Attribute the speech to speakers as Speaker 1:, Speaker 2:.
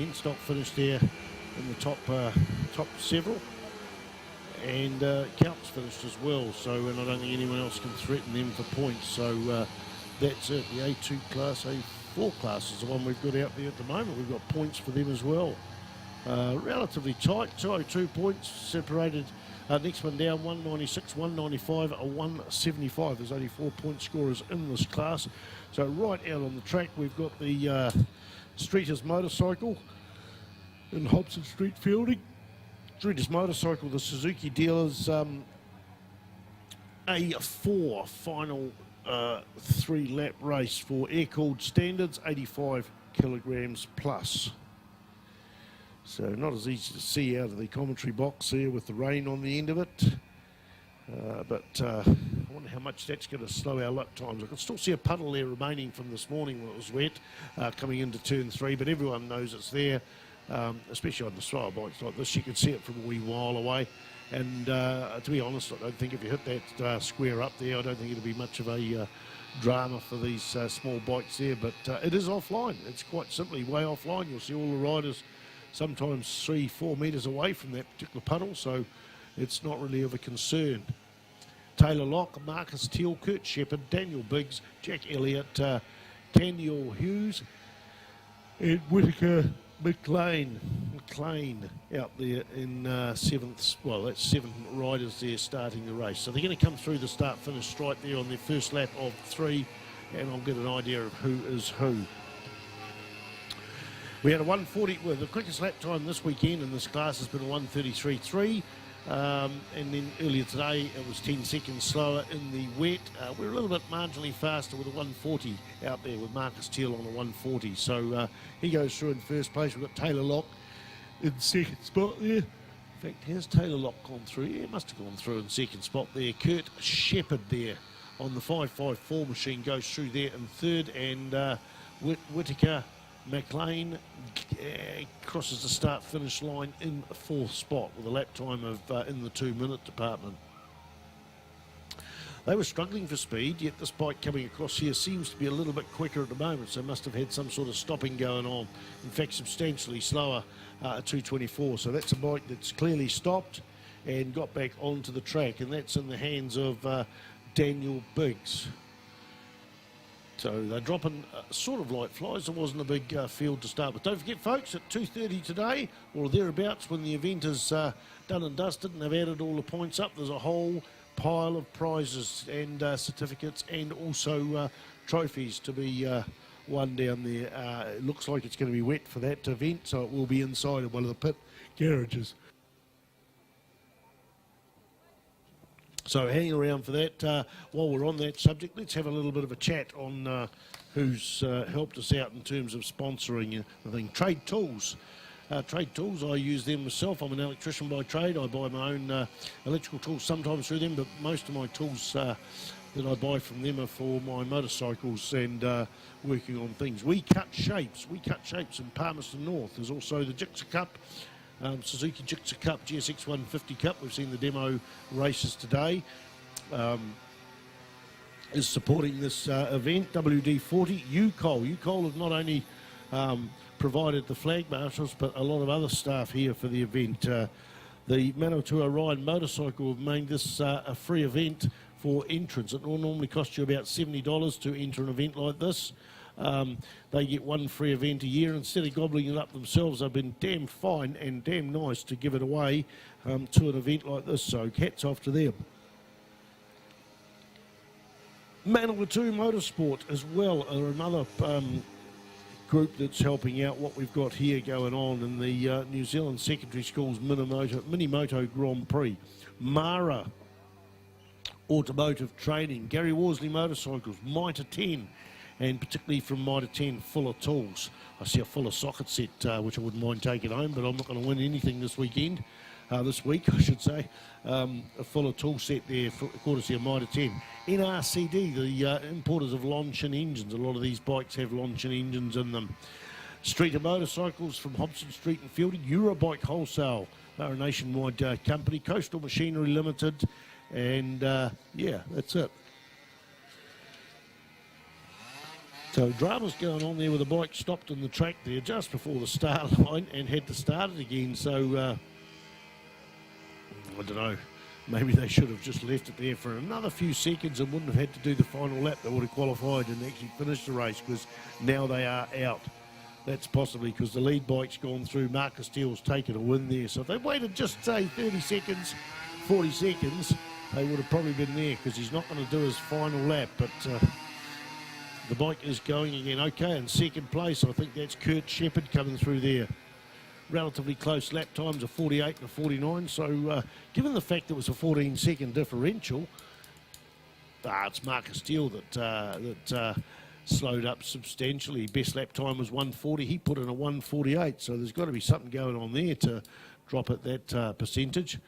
Speaker 1: 10-stock finish there in the top several. And Counts finished as well, so, and I don't think anyone else can threaten them for points. So that's it. The A2 class, A4 class is the one we've got out there at the moment. We've got points for them as well. Relatively tight, 202 points separated. Next one down, 196, 195, a 175. There's only 4-point scorers in this class. So right out on the track, we've got the Streeters motorcycle in Hobson Street Fielding. Streeters motorcycle, the Suzuki dealers, A4 final 3-lap race for air-cooled standards, 85 kilograms plus. So not as easy to see out of the commentary box there with the rain on the end of it. But I wonder how much that's going to slow our lap times. I can still see a puddle there remaining from this morning when it was wet, coming into turn 3, but everyone knows it's there, especially on the slower bikes like this. You can see it from a wee while away. And to be honest, I don't think if you hit that square up there, I don't think it'll be much of a drama for these small bikes there. But it is offline. It's quite simply way offline. You'll see all the riders sometimes 3-4 metres away from that particular puddle, so it's not really of a concern. Taylor Locke, Marcus Teal, Kurt Shepherd, Daniel Biggs, Jack Elliott, Daniel Hughes, and Whittaker McLean out there in 7th. Well, that's 7 riders there starting the race. So they're going to come through the start-finish stripe there on their first lap of 3, and I'll get an idea of who is who. We had a 140, well, the quickest lap time this weekend in this class has been a 1:33.3. And then earlier today it was 10 seconds slower in the wet. We're a little bit marginally faster with a 140 out there with Marcus Teal on a 140. So he goes through in first place. We've got Taylor Locke in second spot there. In fact, has Taylor Locke gone through? Yeah, must have gone through in second spot there. Kurt Shepherd there on the 554 machine goes through there in third, and Whittaker McLean crosses the start-finish line in 4th spot with a lap time of in the 2-minute department. They were struggling for speed, yet this bike coming across here seems to be a little bit quicker at the moment, so must have had some sort of stopping going on. In fact, substantially slower at 224. So that's a bike that's clearly stopped and got back onto the track, and that's in the hands of Daniel Biggs. So they're dropping sort of like flies. There wasn't a big field to start with. Don't forget, folks, at 2:30 today, or thereabouts, when the event is done and dusted and they've added all the points up, there's a whole pile of prizes and certificates and also trophies to be won down there. It looks like it's going to be wet for that event, so it will be inside of one of the pit garages. So hang around for that. While we're on that subject, let's have a little bit of a chat on who's helped us out in terms of sponsoring the thing. Trade Tools. Trade Tools, I use them myself. I'm an electrician by trade. I buy my own electrical tools sometimes through them, but most of my tools that I buy from them are for my motorcycles and working on things. We cut shapes. We cut shapes in Palmerston North. There's also the Gixxer Cup. Suzuki Gixxer Cup, GSX 150 Cup. We've seen the demo races today. Is supporting this event. WD-40, UCOL have not only provided the flag marshals, but a lot of other staff here for the event. The Manitoba Ride Motorcycle have made this a free event for entrance. It will normally cost you about $70 to enter an event like this. They get one free event a year. Instead of gobbling it up themselves, they've been damn fine and damn nice to give it away to an event like this, so hats off to them. Manawatu Motorsport as well are another group that's helping out what we've got here going on in the New Zealand Secondary Schools Minimoto Grand Prix. Mara Automotive Training, Gary Worsley Motorcycles, Mitre 10, and particularly from Mitre 10, Fuller Tools. I see a Fuller socket set, which I wouldn't mind taking home, but I'm not going to win anything this weekend. This week, I should say. A Fuller tool set there, courtesy of Mitre 10. NRCD, the importers of Lonchin engines. A lot of these bikes have Lonchin engines in them. Streeter Motorcycles from Hobson Street and Fielding. Eurobike Wholesale, they're a nationwide company. Coastal Machinery Limited, and yeah, that's it. So drama's going on there with the bike stopped in the track there just before the start line and had to start it again. So I don't know, maybe they should have just left it there for another few seconds and wouldn't have had to do the final lap. They would have qualified and actually finished the race, because now they are out. That's possibly because the lead bike's gone through. Marcus Steele's taken a win there. So if they waited just, say, 30 seconds, 40 seconds, they would have probably been there, because he's not going to do his final lap. But the bike is going again. Okay, in second place, I think that's Kurt Shepherd coming through there. Relatively close lap times of 48 and a 49. So given the fact that it was a 14-second differential, it's Marcus Steele that slowed up substantially. Best lap time was 140. He put in a 148. So there's got to be something going on there to drop at that percentage.